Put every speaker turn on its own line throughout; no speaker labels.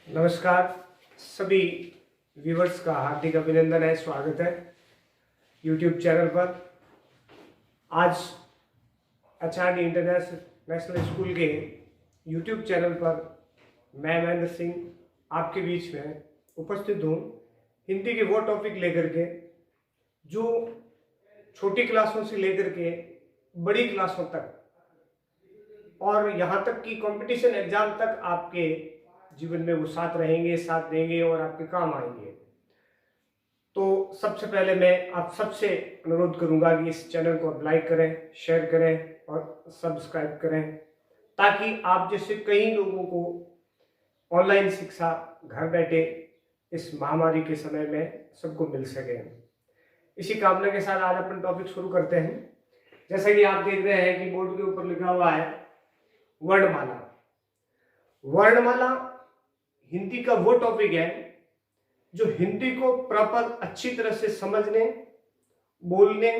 नमस्कार सभी व्यूवर्स का हार्दिक अभिनंदन है, स्वागत है यूट्यूब चैनल पर। आज एचआरडी इंटरनेशनल स्कूल के यूट्यूब चैनल पर मैं महेंद्र सिंह आपके बीच में उपस्थित हूँ हिंदी के वो टॉपिक लेकर के जो छोटी क्लासों से लेकर के बड़ी क्लासों तक और यहाँ तक कि कंपटीशन एग्जाम तक आपके जीवन में वो साथ रहेंगे, साथ देंगे और आपके काम आएंगे। तो सबसे पहले मैं आप सबसे अनुरोध करूंगा कि इस चैनल को आप लाइक करें, शेयर करें और सब्सक्राइब करें, ताकि आप जैसे कई लोगों को ऑनलाइन शिक्षा घर बैठे इस महामारी के समय में सबको मिल सके। इसी कामना के साथ आज अपन टॉपिक शुरू करते हैं। जैसा कि आप देख रहे हैं कि बोर्ड के ऊपर लिखा हुआ है वर्णमाला। वर्णमाला हिंदी का वो टॉपिक है जो हिंदी को प्रॉपर अच्छी तरह से समझने, बोलने,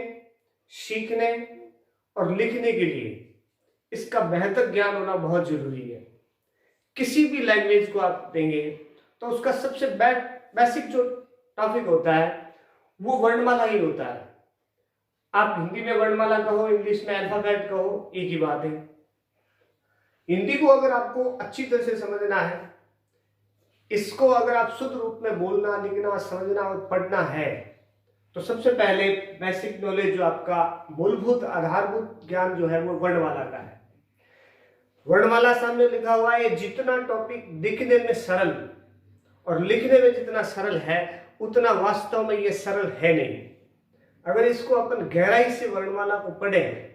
सीखने और लिखने के लिए इसका बेहतर ज्ञान होना बहुत जरूरी है। किसी भी लैंग्वेज को आप देंगे तो उसका सबसे बेसिक जो टॉपिक होता है वो वर्णमाला ही होता है। आप हिंदी में वर्णमाला कहो, इंग्लिश में अल्फाबेट कहो, एक ही बात है। हिंदी को अगर आपको अच्छी तरह से समझना है, इसको अगर आप शुद्ध रूप में बोलना, लिखना, समझना और पढ़ना है, तो सबसे पहले बेसिक नॉलेज जो आपका मूलभूत आधारभूत ज्ञान जो है वो वर्णमाला का है। वर्णमाला सामने लिखा हुआ है, जितना टॉपिक दिखने में सरल और लिखने में जितना सरल है उतना वास्तव में ये सरल है नहीं। अगर इसको अपन गहराई से वर्णमाला को पढ़ें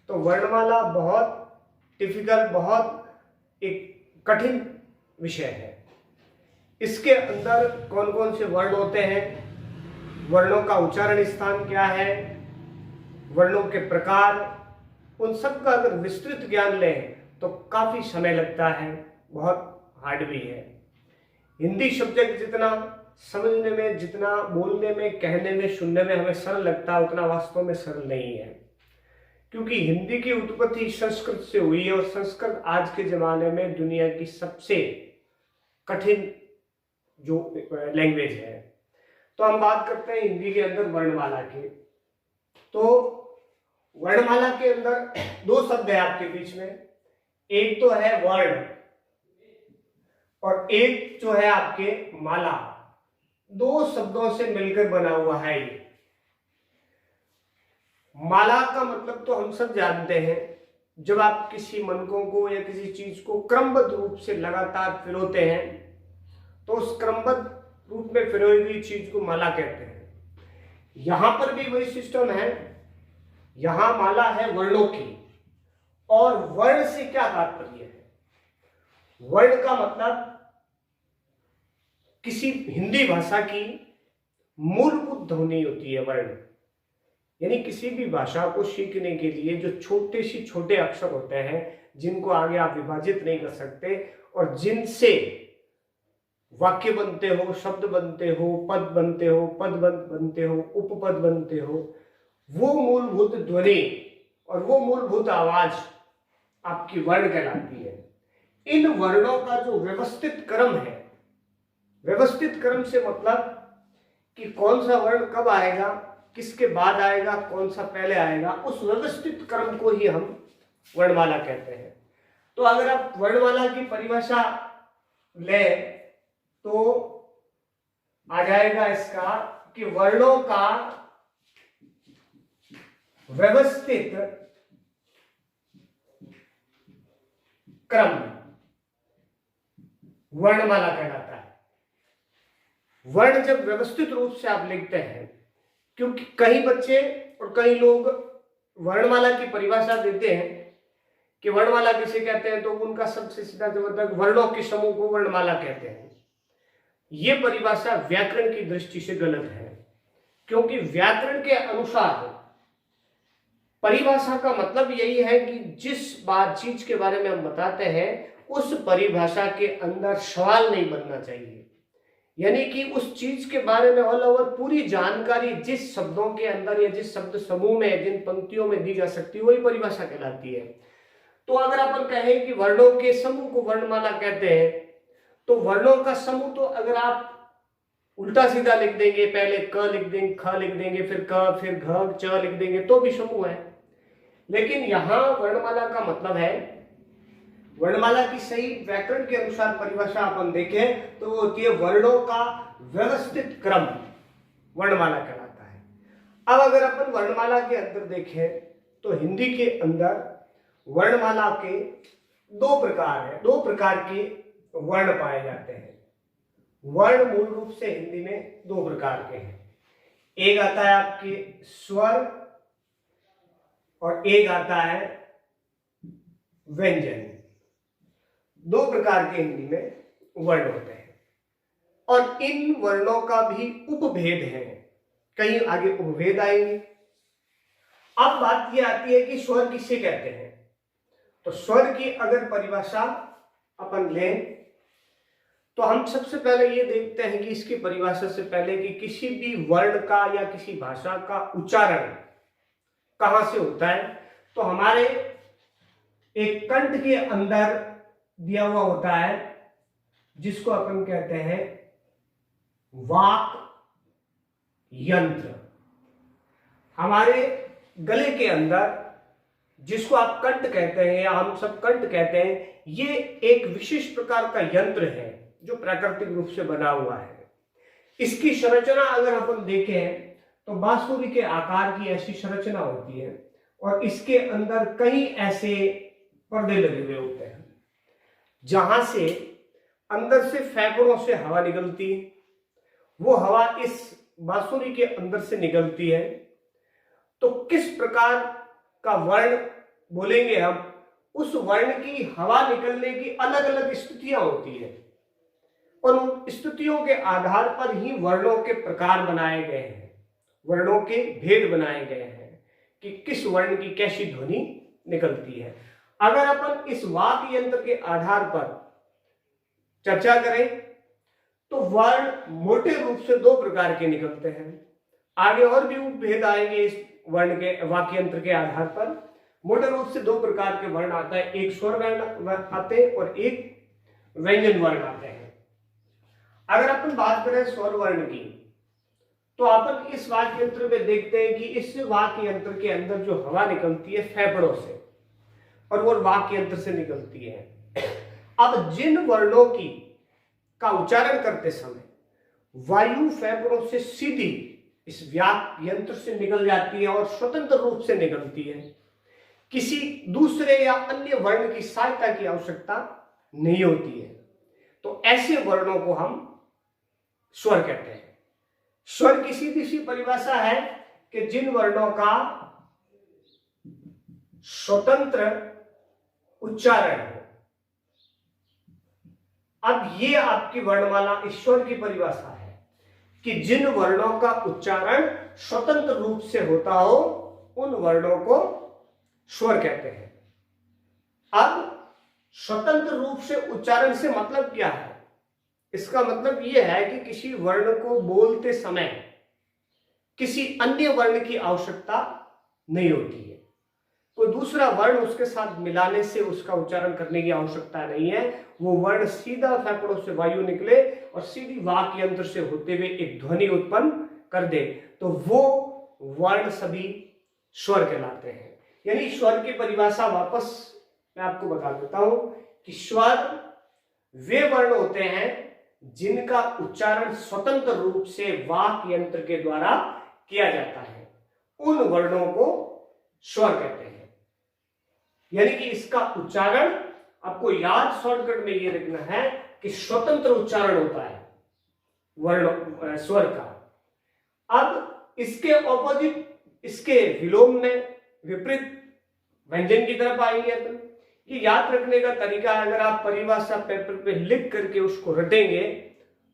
तो वर्णमाला बहुत डिफिकल्ट, बहुत एक कठिन विषय है। इसके अंदर कौन कौन से वर्ण होते हैं, वर्णों का उच्चारण स्थान क्या है, वर्णों के प्रकार, उन सब का अगर विस्तृत ज्ञान लें तो काफी समय लगता है, बहुत हार्ड भी है। हिंदी सब्जेक्ट जितना समझने में, जितना बोलने में, कहने में, सुनने में हमें सरल लगता है, उतना वास्तव में सरल नहीं है। क्योंकि हिंदी की उत्पत्ति संस्कृत से हुई है और संस्कृत आज के जमाने में दुनिया की सबसे कठिन जो लैंग्वेज है। तो हम बात करते हैं हिंदी के अंदर वर्णमाला की। तो वर्णमाला के अंदर दो शब्द है आपके बीच में, एक तो है वर्ण और एक जो है आपके माला। दो शब्दों से मिलकर बना हुआ है ये। माला का मतलब तो हम सब जानते हैं, जब आप किसी मनकों को या किसी चीज को क्रमबद्ध रूप से लगातार पिरोते हैं तो उस क्रमबद्ध रूप में पिरोई हुई चीज को माला कहते हैं। यहां पर भी वही सिस्टम है। यहां माला है वर्णों की। और वर्ण से क्या तात्पर्य है? वर्ण का मतलब किसी हिंदी भाषा की मूलभूत ध्वनि होती है वर्ण। यानी किसी भी भाषा को सीखने के लिए जो छोटे अक्षर होते हैं जिनको आगे आप विभाजित नहीं कर सकते और जिनसे वाक्य बनते हो, शब्द बनते हो, पद बनते हो, बनते हो, उपपद बनते हो, वो मूलभूत ध्वनि और वो मूलभूत आवाज आपकी वर्ण कहलाती है। इन वर्णों का जो व्यवस्थित क्रम है, व्यवस्थित क्रम से मतलब कि कौन सा वर्ण कब आएगा, किसके बाद आएगा, कौन सा पहले आएगा, उस व्यवस्थित क्रम को ही हम वर्णमाला कहते हैं। तो अगर आप वर्णमाला की परिभाषा लें तो आ जाएगा इसका कि वर्णों का व्यवस्थित क्रम वर्णमाला कहलाता है। वर्ण जब व्यवस्थित रूप से आप लिखते हैं, क्योंकि कई बच्चे और कई लोग वर्णमाला की परिभाषा देते हैं कि वर्णमाला किसे कहते हैं, तो उनका सबसे सीधा जवाब वर्णों के समूह को वर्णमाला कहते हैं। ये परिभाषा व्याकरण की दृष्टि से गलत है, क्योंकि व्याकरण के अनुसार परिभाषा का मतलब यही है कि जिस चीज के बारे में हम बताते हैं उस परिभाषा के अंदर सवाल नहीं बनना चाहिए। यानी कि उस चीज के बारे में ऑल ओवर पूरी जानकारी जिस शब्दों के अंदर या जिस शब्द समूह में, जिन पंक्तियों में दी जा सकती है, वही परिभाषा कहलाती है। तो अगर अपन कहें कि वर्णों के समूह को वर्णमाला कहते हैं तो वर्णों का समूह तो अगर आप उल्टा सीधा लिख देंगे, पहले क लिख देंगे, ख लिख देंगे, फिर क, फिर घ, च लिख देंगे तो भी समूह है। लेकिन यहां वर्णमाला का मतलब है, वर्णमाला की सही व्याकरण के अनुसार परिभाषा अपन देखें तो वो होती है वर्णों का व्यवस्थित क्रम, वर्णमाला कहलाता है। अब अगर अपन वर्णमाला के अंदर देखें तो हिंदी के अंदर वर्णमाला के दो प्रकार है, दो प्रकार के वर्ण पाए जाते हैं। वर्ण मूल रूप से हिंदी में दो प्रकार के हैं, एक आता है आपके स्वर और एक आता है व्यंजन। दो प्रकार के हिंदी में वर्ण होते हैं और इन वर्णों का भी उपभेद है, कहीं आगे उपभेद आएंगे। अब बात यह आती है कि स्वर किसे कहते हैं। तो स्वर की अगर परिभाषा अपन लें तो हम सबसे पहले ये देखते हैं कि इसकी परिभाषा से पहले कि किसी भी वर्ण का या किसी भाषा का उच्चारण कहां से होता है। तो हमारे एक कंठ के अंदर दिया हुआ होता है जिसको अपन कहते हैं वाक यंत्र। हमारे गले के अंदर जिसको आप कंठ कहते हैं या हम सब कंठ कहते हैं, ये एक विशेष प्रकार का यंत्र है जो प्राकृतिक रूप से बना हुआ है। इसकी संरचना अगर अपन देखें तो बांसुरी के आकार की ऐसी संरचना होती है और इसके अंदर कई ऐसे पर्दे लगे हुए होते हैं जहां से अंदर से फेफड़ों से हवा निकलती है। वो हवा इस बांसुरी के अंदर से निकलती है। तो किस प्रकार का वर्ण बोलेंगे हम, उस वर्ण की हवा निकलने की अलग अलग स्थितियां होती है और उन स्थितियों के आधार पर ही वर्णों के प्रकार बनाए गए हैं, वर्णों के भेद बनाए गए हैं कि किस वर्ण की कैसी ध्वनि निकलती है। अगर अपन इस वाक यंत्र के आधार पर चर्चा करें तो वर्ण मोटे रूप से दो प्रकार के निकलते हैं। आगे और भी भेद आएंगे इस वर्ण के वाक यंत्र के आधार पर। मोटे रूप से दो प्रकार के वर्ण आता है, एक स्वर वर्ण आते हैं और एक व्यंजन वर्ण आते हैं। अगर अपन बात करें स्वर वर्ण की तो अपन इस वाक्य यंत्र में देखते हैं कि इस वाक्य यंत्र के अंदर जो हवा निकलती है फेफड़ों से और वो वाक्य यंत्र से निकलती है। अब जिन वर्णों की का उच्चारण करते समय वायु फेफड़ों से सीधी इस वाक्य यंत्र से निकल जाती है और स्वतंत्र रूप से निकलती है, किसी दूसरे या अन्य वर्ण की सहायता की आवश्यकता नहीं होती है, तो ऐसे वर्णों को हम स्वर कहते हैं। स्वर की सीधी सी परिभाषा है कि जिन वर्णों का स्वतंत्र उच्चारण हो। अब ये आपकी वर्णमाला ईश्वर की परिभाषा है कि जिन वर्णों का उच्चारण स्वतंत्र रूप से होता हो उन वर्णों को स्वर कहते हैं। अब स्वतंत्र रूप से उच्चारण से मतलब क्या है? इसका मतलब यह है कि किसी वर्ण को बोलते समय किसी अन्य वर्ण की आवश्यकता नहीं होती है, कोई दूसरा वर्ण उसके साथ मिलाने से उसका उच्चारण करने की आवश्यकता नहीं है। वो वर्ण सीधा फेफड़ों से वायु निकले और सीधी वाक्य यंत्र से होते हुए एक ध्वनि उत्पन्न कर दे तो वो वर्ण सभी स्वर कहलाते हैं। यानी स्वर की परिभाषा वापस मैं आपको बता देता हूं कि स्वर वे वर्ण होते हैं जिनका उच्चारण स्वतंत्र रूप से वाक्य यंत्र के द्वारा किया जाता है, उन वर्णों को स्वर कहते हैं। यानी कि इसका उच्चारण आपको याद शॉर्टकट में ये रखना है कि स्वतंत्र उच्चारण होता है वर्ण स्वर का। अब इसके ऑपोजिट, इसके विलोम में विपरीत व्यंजन की तरफ आएंगे अपन। ये याद रखने का तरीका है, अगर आप परिभाषा पेपर पे लिख करके उसको रटेंगे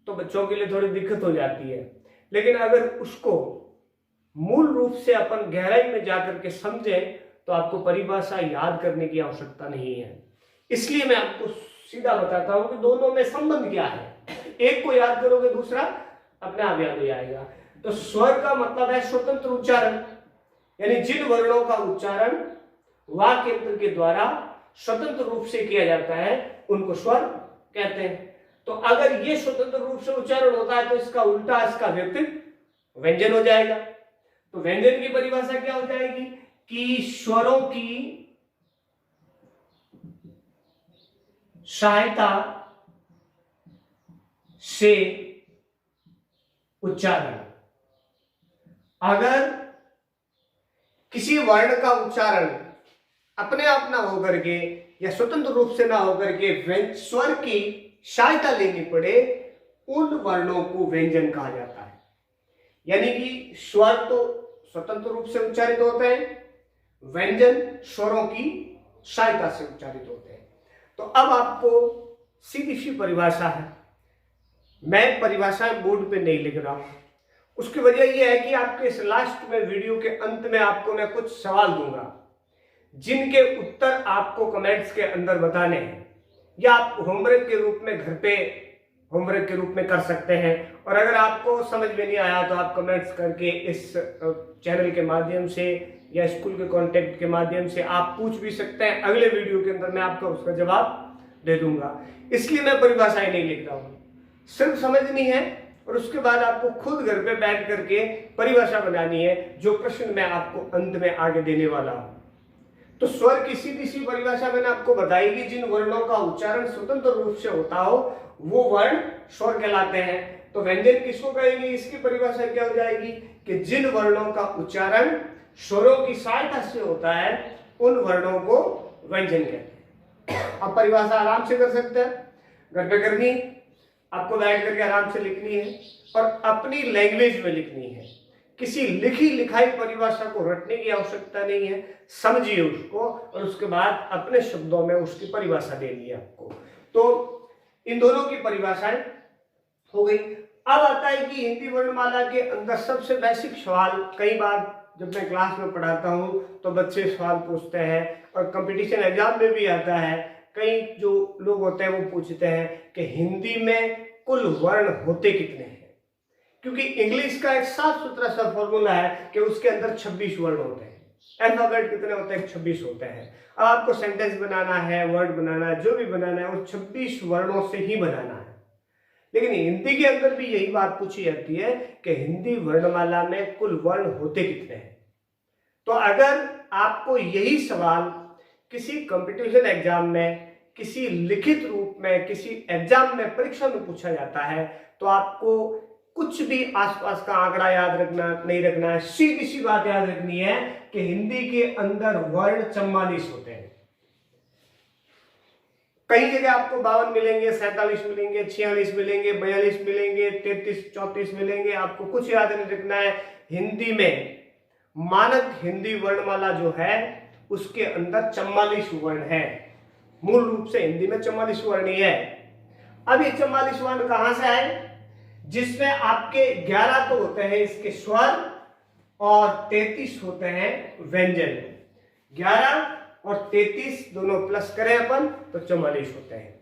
तो बच्चों के लिए थोड़ी दिक्कत हो जाती है, लेकिन अगर उसको मूल रूप से अपन गहराई में जाकर के समझें तो आपको परिभाषा याद करने की आवश्यकता नहीं है। इसलिए मैं आपको सीधा बताता हूं कि दोनों में संबंध क्या है। एक को याद करोगे दूसरा अपने आप याद हो जाएगा। तो स्वर का मतलब है स्वतंत्र उच्चारण, यानी जिन वर्णों का उच्चारण वाक्य यंत्र के द्वारा स्वतंत्र रूप से किया जाता है उनको स्वर कहते हैं। तो अगर ये स्वतंत्र रूप से उच्चारण होता है तो इसका उल्टा इसका विपरीत व्यंजन हो जाएगा। तो व्यंजन की परिभाषा क्या हो जाएगी कि स्वरों की सहायता से उच्चारण। अगर किसी वर्ण का उच्चारण अपने आप ना होकर के या स्वतंत्र रूप से ना होकर के स्वर की सहायता लेनी पड़े, उन वर्णों को व्यंजन कहा जाता है। यानी कि स्वर तो स्वतंत्र रूप से उच्चारित होते हैं, व्यंजन स्वरों की सहायता से उच्चारित होते हैं। तो अब आपको सीधी सी परिभाषा है, मैं परिभाषाएं बोर्ड पे नहीं लिख रहा हूं। उसकी वजह यह है कि आपके इस लास्ट में वीडियो के अंत में आपको मैं कुछ सवाल दूंगा जिनके उत्तर आपको कमेंट्स के अंदर बताने हैं, या आप होमवर्क के रूप में घर पे होमवर्क के रूप में कर सकते हैं। और अगर आपको समझ में नहीं आया तो आप कमेंट्स करके इस चैनल के माध्यम से या स्कूल के कांटेक्ट के माध्यम से आप पूछ भी सकते हैं। अगले वीडियो के अंदर मैं आपको उसका जवाब दे दूंगा। इसलिए मैं परिभाषाएं नहीं लिख रहा हूं, सिर्फ समझनी है और उसके बाद आपको खुद घर पे बैठ करके परिभाषा बनानी है, जो प्रश्न मैं आपको अंत में आगे देने वाला हूं। तो स्वर की सीधी सी परिभाषा मैंने आपको बताई कि जिन वर्णों का उच्चारण स्वतंत्र रूप से होता हो वो वर्ण स्वर कहलाते हैं। तो व्यंजन किसको कहेंगे, इसकी परिभाषा क्या हो जाएगी कि जिन वर्णों का उच्चारण स्वरों की सहायता से होता है उन वर्णों को व्यंजन कहते हैं। अब परिभाषा आराम से कर सकते हैं, घर पे करनी आपको बैठ करके आराम से लिखनी है और अपनी लैंग्वेज में लिखनी है। किसी लिखी लिखाई परिभाषा को रटने की आवश्यकता नहीं है, समझिए उसको और उसके बाद अपने शब्दों में उसकी परिभाषा देनी है आपको। तो इन दोनों की परिभाषाएं हो गई। अब आता है कि हिंदी वर्णमाला के अंदर सबसे बेसिक सवाल, कई बार जब मैं क्लास में पढ़ाता हूं तो बच्चे सवाल पूछते हैं और कंपटीशन एग्जाम में भी आता है। कई जो लोग होते हैं वो पूछते हैं कि हिंदी में कुल वर्ण होते कितने हैं, क्योंकि इंग्लिश का एक साफ सुथरा सा फॉर्मूला है कि उसके अंदर 26 वर्ण होते हैं। अल्फाबेट कितने होते हैं, 26 होते हैं। अब आपको सेंटेंस बनाना है, वर्ड बनाना है, जो भी बनाना है वो 26 वर्णों से ही बनाना है। लेकिन हिंदी के अंदर भी यही बात पूछी जाती है कि हिंदी वर्णमाला में कुल वर्ण होते कितने हैं। तो अगर आपको यही सवाल किसी कंपटीशन एग्जाम में, किसी लिखित रूप में, किसी एग्जाम में, परीक्षा में पूछा जाता है तो आपको कुछ भी आसपास का आंकड़ा याद रखना नहीं रखना है। सीधी सी बात याद रखनी है कि हिंदी के अंदर वर्ण 44 होते हैं। कई जगह आपको 52 मिलेंगे, 47 मिलेंगे, 46 मिलेंगे, 42 मिलेंगे, 33, 34 मिलेंगे। आपको कुछ याद नहीं रखना है। हिंदी में मानक हिंदी वर्णमाला जो है उसके अंदर 44 वर्ण है। मूल रूप से हिंदी में 44 वर्ण ही है। अब ये 44 वर्ण कहां से आए, जिसमें आपके 11 तो होते हैं इसके स्वर और 33 होते हैं व्यंजन। 11 और 33 दोनों प्लस करें अपन तो 44 होते हैं।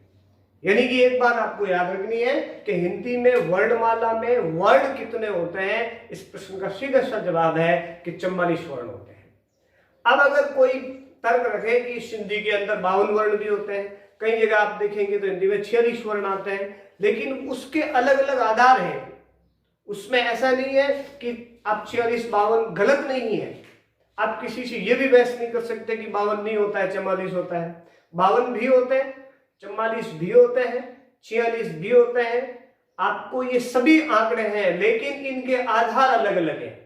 यानी कि एक बात आपको याद रखनी है कि हिंदी में वर्णमाला में वर्ण कितने होते हैं, इस प्रश्न का सीधा सा जवाब है कि 44 वर्ण होते हैं। अब अगर कोई तर्क रखे कि हिंदी के अंदर 52 वर्ण भी होते हैं, कई जगह आप देखेंगे तो हिंदी में 46 वर्ण आते हैं, लेकिन उसके अलग अलग आधार हैं। उसमें ऐसा नहीं है कि आप 46 52 गलत नहीं है। आप किसी से ये भी बहस नहीं कर सकते कि 52 नहीं होता है 44 होता है। 52 भी होते हैं, 44 भी होते हैं, 46 भी होते हैं। आपको ये सभी आंकड़े हैं, लेकिन इनके आधार अलग अलग हैं।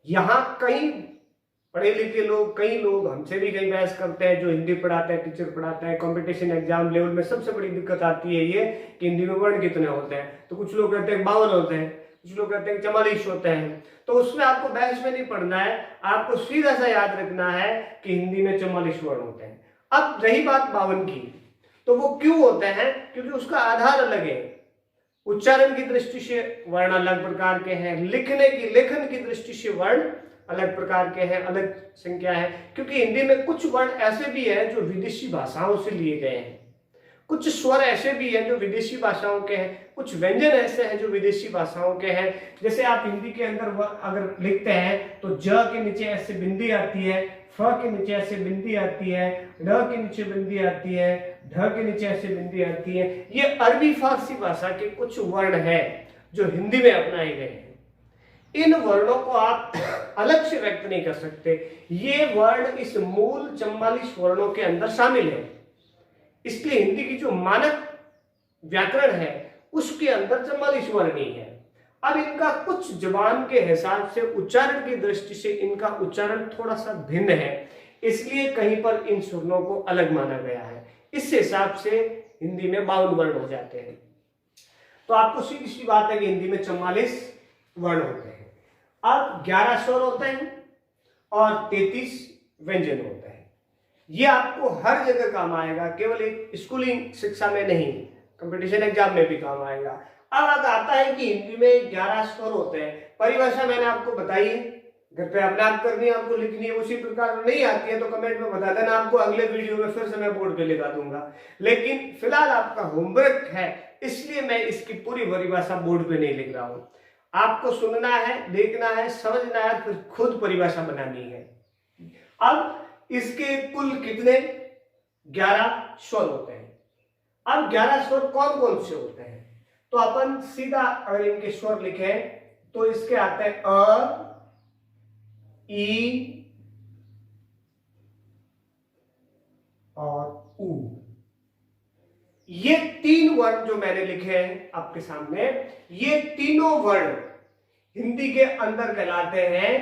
यहां कई पढ़े लिखे लोग, कई लोग हमसे भी कई बहस करते हैं, जो हिंदी पढ़ाते हैं, टीचर पढ़ाते हैं। कंपटीशन एग्जाम लेवल में सबसे बड़ी दिक्कत आती है ये कि हिंदी में वर्ण कितने होते हैं। तो कुछ लोग कहते हैं 52 होते हैं, कुछ लोग कहते हैं 44 होते हैं। तो उसमें आपको बहस में नहीं पढ़ना है, आपको सीधा सा याद रखना है कि हिंदी में 44 वर्ण होते हैं। अब रही बात 52 की, तो वो क्यों होते हैं, क्योंकि उसका आधार अलग है। उच्चारण की दृष्टि से वर्ण अलग प्रकार के हैं, लेखन की दृष्टि से वर्ण अलग प्रकार के हैं, अलग संख्या है। क्योंकि हिंदी में कुछ वर्ण ऐसे भी हैं जो विदेशी भाषाओं से लिए गए हैं, कुछ स्वर ऐसे भी हैं जो विदेशी भाषाओं के हैं, कुछ व्यंजन ऐसे हैं जो विदेशी भाषाओं के हैं। जैसे आप हिंदी के अंदर अगर लिखते हैं तो ज के नीचे ऐसे बिंदी आती है, फ के नीचे ऐसे बिंदी आती है, ड के नीचे बिंदी आती है, ढ के नीचे ऐसी बिंदी आती है। ये अरबी फारसी भाषा के कुछ वर्ण है जो हिंदी में अपनाए गए हैं। इन वर्णों को आप अलग से व्यक्त नहीं कर सकते। ये वर्ण इस मूल 44 वर्णों के अंदर शामिल है। इसलिए हिंदी की जो मानक व्याकरण है उसके अंदर 44 वर्ण ही है। अब इनका कुछ जबान के हिसाब से उच्चारण की दृष्टि से इनका उच्चारण थोड़ा सा भिन्न है, इसलिए कहीं पर इन स्वरों को अलग माना गया है। इस हिसाब से हिंदी में 52 वर्ण हो जाते हैं। तो आपको सीधी सी बात है कि हिंदी में 44 वर्ण होते हैं। अब 11 स्वर होते हैं और 33 व्यंजन होते हैं। ये आपको हर जगह काम आएगा, केवल एक स्कूलिंग शिक्षा में नहीं, कंपटीशन एग्जाम में भी काम आएगा। अब आता है कि हिंदी में 11 स्वर होते हैं। परिभाषा मैंने आपको बताई है, घर पे अपने आप करनी है, आपको लिखनी है। उसी प्रकार नहीं आती है तो कमेंट में बता देना, आपको अगले वीडियो में फिर से मैं बोर्ड पे लिखा दूंगा। लेकिन फिलहाल आपका होमवर्क है, इसलिए मैं इसकी पूरी परिभाषा बोर्ड पे नहीं लिख रहा हूं। आपको सुनना है, देखना है, समझना है, फिर खुद परिभाषा बनानी है। अब इसके कुल कितने 11 स्वर होते हैं। अब 11 स्वर कौन कौन से होते हैं, तो अपन सीधा अगर इनके स्वर लिखे तो इसके आते हैं अ, ई और उ। ये 3 वर्ण जो मैंने लिखे हैं आपके सामने, ये तीनों वर्ण हिंदी के अंदर कहलाते हैं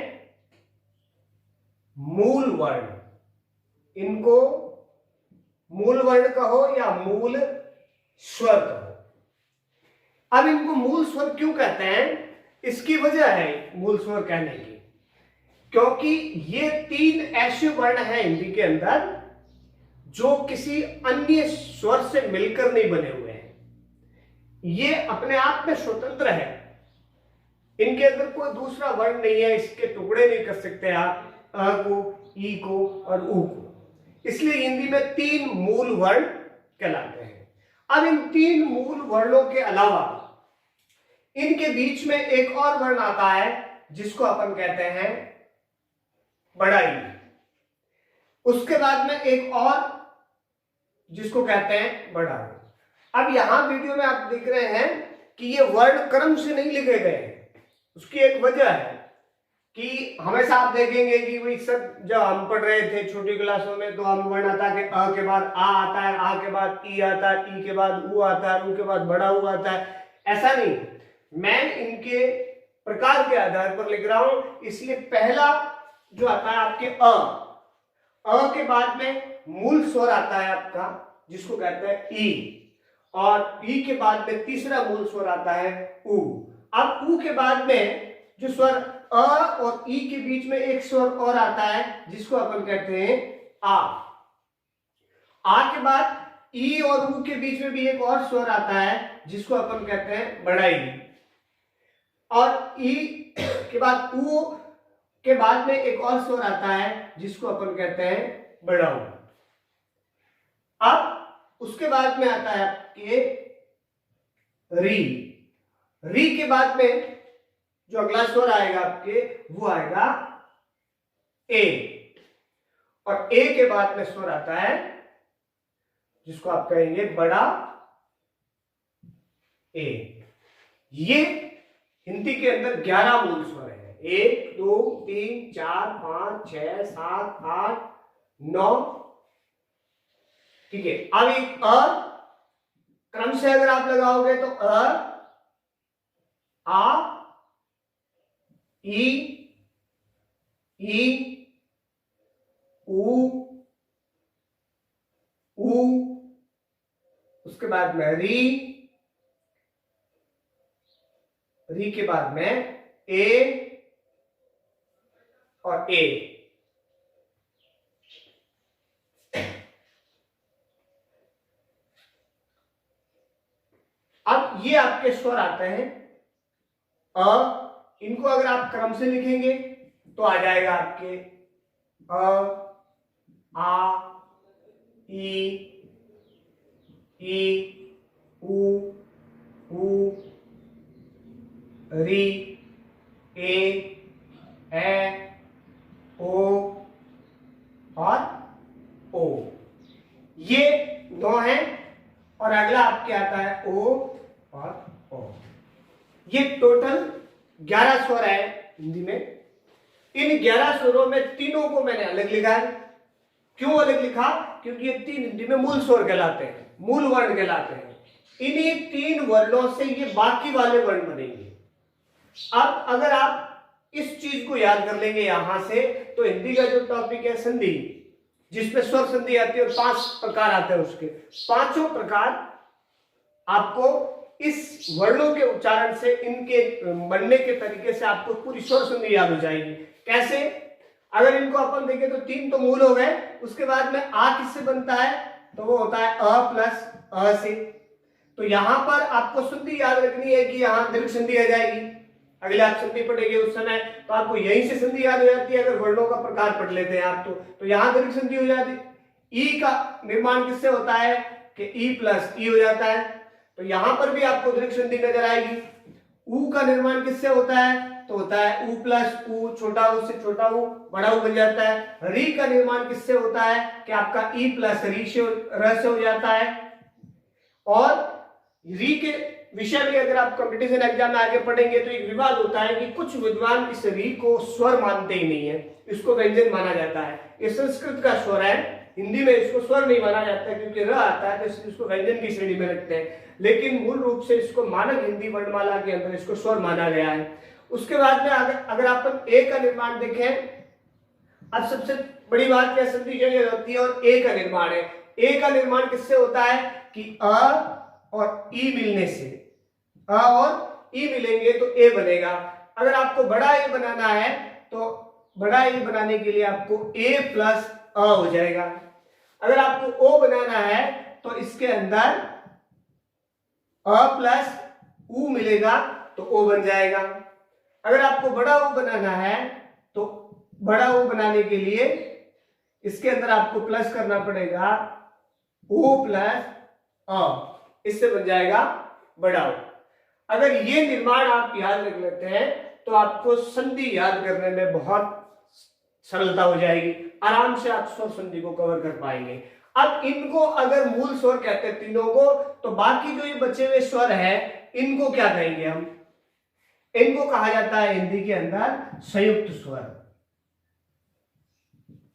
मूल वर्ण। इनको मूल वर्ण कहो या मूल स्वर कहो। अब इनको मूल स्वर क्यों कहते हैं, इसकी वजह है मूल स्वर कहने की, क्योंकि ये 3 ऐसे वर्ण हैं हिंदी के अंदर जो किसी अन्य स्वर से मिलकर नहीं बने हुए हैं। ये अपने आप में स्वतंत्र है, इनके अंदर कोई दूसरा वर्ण नहीं है, इसके टुकड़े नहीं कर सकते आप अ को, ई को और उ को। इसलिए हिंदी में 3 मूल वर्ण कहलाते हैं। अब इन 3 मूल वर्णों के अलावा इनके बीच में एक और वर्ण आता है जिसको अपन कहते हैं बड़ा ई। उसके बाद में एक और जिसको कहते हैं बड़ा ऊ। अब यहां वीडियो में आप देख रहे हैं कि ये वर्ण क्रम से नहीं लिखे गए हैं। उसकी एक वजह है कि हमेशा आप देखेंगे कि भाई सब जब हम पढ़ रहे थे छोटी क्लासों में तो हम वर्ण आता है कि अ के बाद आ आता है, आ के बाद ई आता है, ई के बाद ऊ आता है, ऊ के बाद बड़ा ऊ आता है। ऐसा नहीं, मैं इनके प्रकार के आधार पर लिख रहा हूं। इसलिए पहला जो आता है आपके अ के बाद में मूल स्वर आता है आपका जिसको कहते हैं ई, और ई के बाद में तीसरा मूल स्वर आता है उ। अब उ के बाद में जो स्वर अ और ई के बीच में एक स्वर और आता है जिसको अपन कहते हैं आ के बाद ई और उ के बीच में भी एक और स्वर आता है जिसको अपन कहते हैं बड़ा ई, और ई के बाद उ के बाद में एक और स्वर आता है जिसको अपन कहते हैं बड़ा ऊ। अब उसके बाद में आता है आपके री के बाद में जो अगला स्वर आएगा आपके वो आएगा ए, और ए के बाद में स्वर आता है जिसको आप कहेंगे बड़ा ए। ये हिंदी के अंदर 11 मूल स्वर है। 1 2 3 4 5 6 7 8 9, ठीक है। अब एक अ क्रम से अगर आप लगाओगे तो आ ई उ उसके बाद में री के बाद में ए और ए। अब ये आपके स्वर आते हैं अ। इनको अगर आप क्रम से लिखेंगे तो आ जाएगा आपके अ, आ, ई उ री, ए, ओ और ओ। ये 9 है और अगला आपके आता है ओ और ओ। ये टोटल 11 स्वर है हिंदी में। इन 11 स्वरों में तीनों को मैंने अलग लिखा है। क्यों अलग लिखा? क्योंकि ये तीन हिंदी में मूल स्वर कहलाते हैं, मूल वर्ण कहलाते हैं। इन्हीं तीन वर्णों से ये बाकी वाले वर्ण बनेंगे। अब अगर आप इस चीज को याद कर लेंगे यहां से, तो हिंदी का जो टॉपिक है संधि, जिसमें स्वर संधि आती है और 5 प्रकार आते हैं, उसके 5 प्रकार आपको इस वर्णों के उच्चारण से, इनके बनने के तरीके से आपको पूरी स्वर संधि याद हो जाएगी। कैसे? अगर इनको अपन देखें तो 3 तो मूल हो गए, उसके बाद में आ किससे बनता है? तो वो होता है अ प्लस अ से। तो यहां पर आपको संधि याद रखनी है कि यहां दीर्घ संधि आ जाएगी। अगले आप संधि पढ़ेंगे उस समय तो आपको यहीं से संधि याद हो जाती है। अगर वर्णों का प्रकार पढ़ लेते हैं आप तो यहां दीर्घ संधि हो जाती है। ई का निर्माण किससे होता है कि ई प्लस ई हो जाता है, तो यहां पर भी आपको दीर्घ संधि नजर आएगी। ऊ का निर्माण किससे होता है? तो होता है ऊ प्लस ऊ, छोटा ऊ से छोटा ऊ बड़ा ऊ बन जाता है। री का निर्माण किससे होता है कि आपका ई प्लस री से र से हो जाता है। और री के विषय में अगर आप कंपटीशन एग्जाम में आगे पढ़ेंगे तो एक विवाद होता है कि कुछ विद्वान इस री को स्वर मानते ही नहीं है, इसको व्यंजन माना जाता है। ये संस्कृत का स्वर है, हिंदी में इसको स्वर नहीं माना जाता है क्योंकि र आता है तो इसको व्यंजन की श्रेणी में रखते हैं, लेकिन मूल रूप से इसको मानक हिंदी वर्णमाला के अंदर इसको स्वर माना गया है। उसके बाद में अगर आप ए का निर्माण देखें, अब सबसे बड़ी बात क्या संधि होती है और ए का निर्माण है। ए का निर्माण किससे होता है कि अ और ई मिलने से, अ और ई मिलेंगे तो ए बनेगा। अगर आपको बड़ा ए बनाना है तो बड़ा ए बनाने के लिए आपको ए प्लस अ हो जाएगा। अगर आपको ओ बनाना है तो इसके अंदर अ प्लस ऊ मिलेगा तो ओ बन जाएगा। अगर आपको बड़ा ऊ बनाना है तो बड़ा ऊ बनाने के लिए इसके अंदर आपको प्लस करना पड़ेगा ओ प्लस अ, इससे बन जाएगा बड़ा ऊ। अगर ये निर्माण आप याद रख लेते हैं तो आपको संधि याद करने में बहुत सरलता हो जाएगी, आराम से आप स्वर संधि को कवर कर पाएंगे। अब इनको अगर मूल स्वर कहते हैं तीनों को, तो बाकी जो ये बचे हुए स्वर है इनको क्या कहेंगे हम? इनको कहा जाता है हिंदी के अंदर संयुक्त स्वर।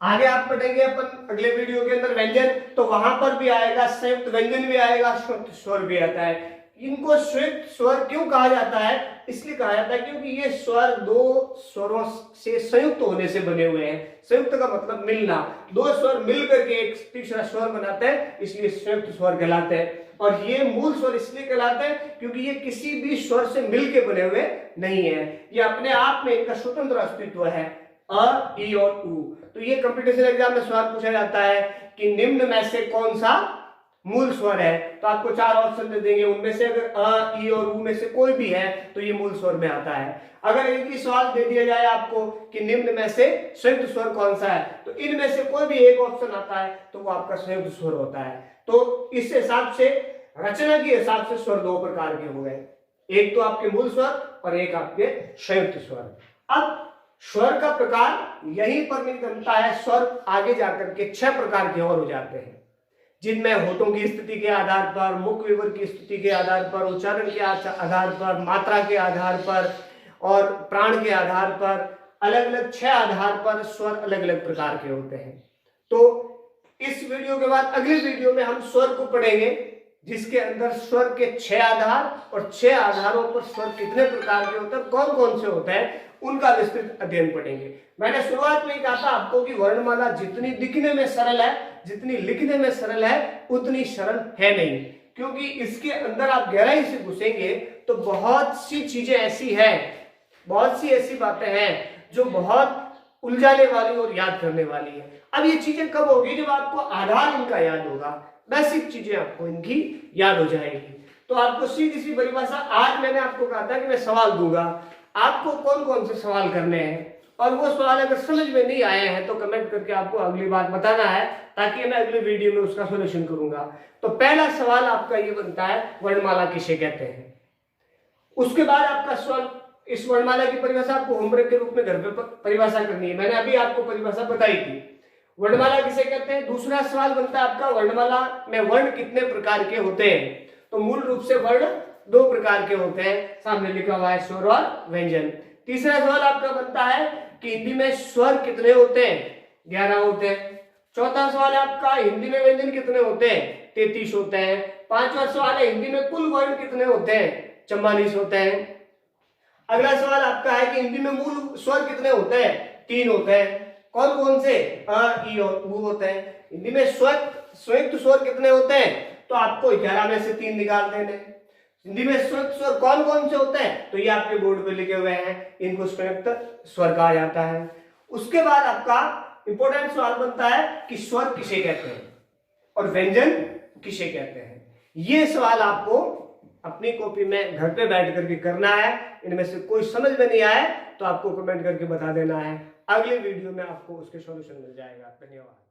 आगे आप पढ़ेंगे अपन अगले वीडियो के अंदर व्यंजन, तो वहां पर भी आएगा संयुक्त व्यंजन भी आएगा, संयुक्त स्वर भी आता है। इनको संयुक्त स्वर क्यों कहा जाता है? इसलिए कहा जाता है क्योंकि ये स्वर दो स्वरों से संयुक्त होने से बने हुए हैं। संयुक्त का मतलब मिलना, दो स्वर मिलकर के एक तीसरा स्वर बनाते हैं, इसलिए संयुक्त स्वर कहलाते हैं। और ये मूल स्वर इसलिए कहलाते हैं क्योंकि ये किसी भी स्वर से मिलके बने हुए नहीं है, ये अपने आप में इनका स्वतंत्र अस्तित्व है, अ, ई और उ। तो ये कंपटीशन एग्जाम में सवाल पूछा जाता है कि निम्न में से कौन सा मूल स्वर है, तो आपको 4 ऑप्शन दे देंगे, उनमें से अगर अ, ई और उ में से कोई भी है तो ये मूल स्वर में आता है। अगर एक ही सवाल दे दिया जाए आपको कि निम्न में से संयुक्त स्वर कौन सा है, तो इनमें से कोई भी एक ऑप्शन आता है तो वो आपका संयुक्त स्वर होता है। तो इस हिसाब से रचना के हिसाब से स्वर 2 प्रकार के हो गए, एक तो आपके मूल स्वर और एक आपके संयुक्त स्वर। अब स्वर का प्रकार यहीं पर नहीं बनता है, स्वर आगे जाकर के 6 प्रकार के और हो जाते हैं, जिनमें होठों की स्थिति के आधार पर, मुख विवर की स्थिति के आधार पर, उच्चारण के आधार पर, मात्रा के आधार पर और प्राण के आधार पर, अलग अलग 6 आधार पर स्वर अलग अलग प्रकार के होते हैं। तो इस वीडियो के बाद अगले वीडियो में हम स्वर को पढ़ेंगे, जिसके अंदर स्वर के 6 आधार और 6 आधारों पर स्वर कितने प्रकार के होते हैं, कौन कौन से होते हैं, उनका विस्तृत अध्ययन पढ़ेंगे। मैंने शुरुआत में कहा था आपको कि वर्णमाला जितनी दिखने में सरल है, जितनी लिखने में सरल है, उतनी सरल है नहीं, क्योंकि इसके अंदर आप गहराई से घुसेंगे तो बहुत सी चीजें ऐसी हैं, बहुत सी ऐसी बातें हैं जो बहुत उलझाने वाली और याद करने वाली है। अब ये चीजें कब होगी? जब आपको आधार इनका याद होगा, बेसिक चीजें आपको इनकी याद हो जाएगी। तो आपको सीधी सी परिभाषा, आज मैंने आपको कहा था कि मैं सवाल दूंगा, आपको कौन कौन से सवाल करने हैं, और वो सवाल अगर समझ में नहीं आए हैं तो कमेंट करके आपको अगली बार बताना है, ताकि मैं अगले वीडियो में उसका सॉल्यूशन करूंगा। तो पहला सवाल आपका ये बनता है, वर्णमाला किसे कहते हैं। उसके बाद आपका सवाल, इस वर्णमाला की परिभाषा आपको होमवर्क के रूप में घर पे परिभाषा करनी है। मैंने अभी आपको परिभाषा बताई थी। वर्णमाला किसे कहते हैं। दूसरा सवाल बनता है आपका, वर्णमाला में वर्ण कितने प्रकार के होते हैं। तो मूल रूप से वर्ण 2 प्रकार के होते हैं, सामने लिखा हुआ है स्वर और व्यंजन। तीसरा सवाल आपका बनता है कि हिंदी में स्वर कितने होते हैं, 11 होते हैं। चौथा सवाल है आपका, हिंदी में व्यंजन कितने होते हैं, 33 होते हैं। पांचवा सवाल है, हिंदी में कुल वर्ण कितने होते हैं, 44 होते हैं। अगला सवाल आपका है कि हिंदी में मूल स्वर कितने होते हैं, 3 होते हैं। कौन कौन से, अ, ई और उ होते हैं। हिंदी में संयुक्त स्वर कितने होते हैं, तो आपको 11 में से 3 निकाल देने। हिंदी में संयुक्त स्वर कौन कौन से होते हैं, तो ये आपके बोर्ड पे लिखे हुए हैं, इनको संयुक्त स्वर कहा जाता है। उसके बाद आपका इंपॉर्टेंट सवाल बनता है कि स्वर किसे कहते हैं और व्यंजन किसे कहते हैं। ये सवाल आपको अपनी कॉपी में घर पे बैठ करके करना है। इनमें से कोई समझ में नहीं आए तो आपको कमेंट करके बता देना है, अगले वीडियो में आपको उसके सॉल्यूशन मिल जाएगा। धन्यवाद।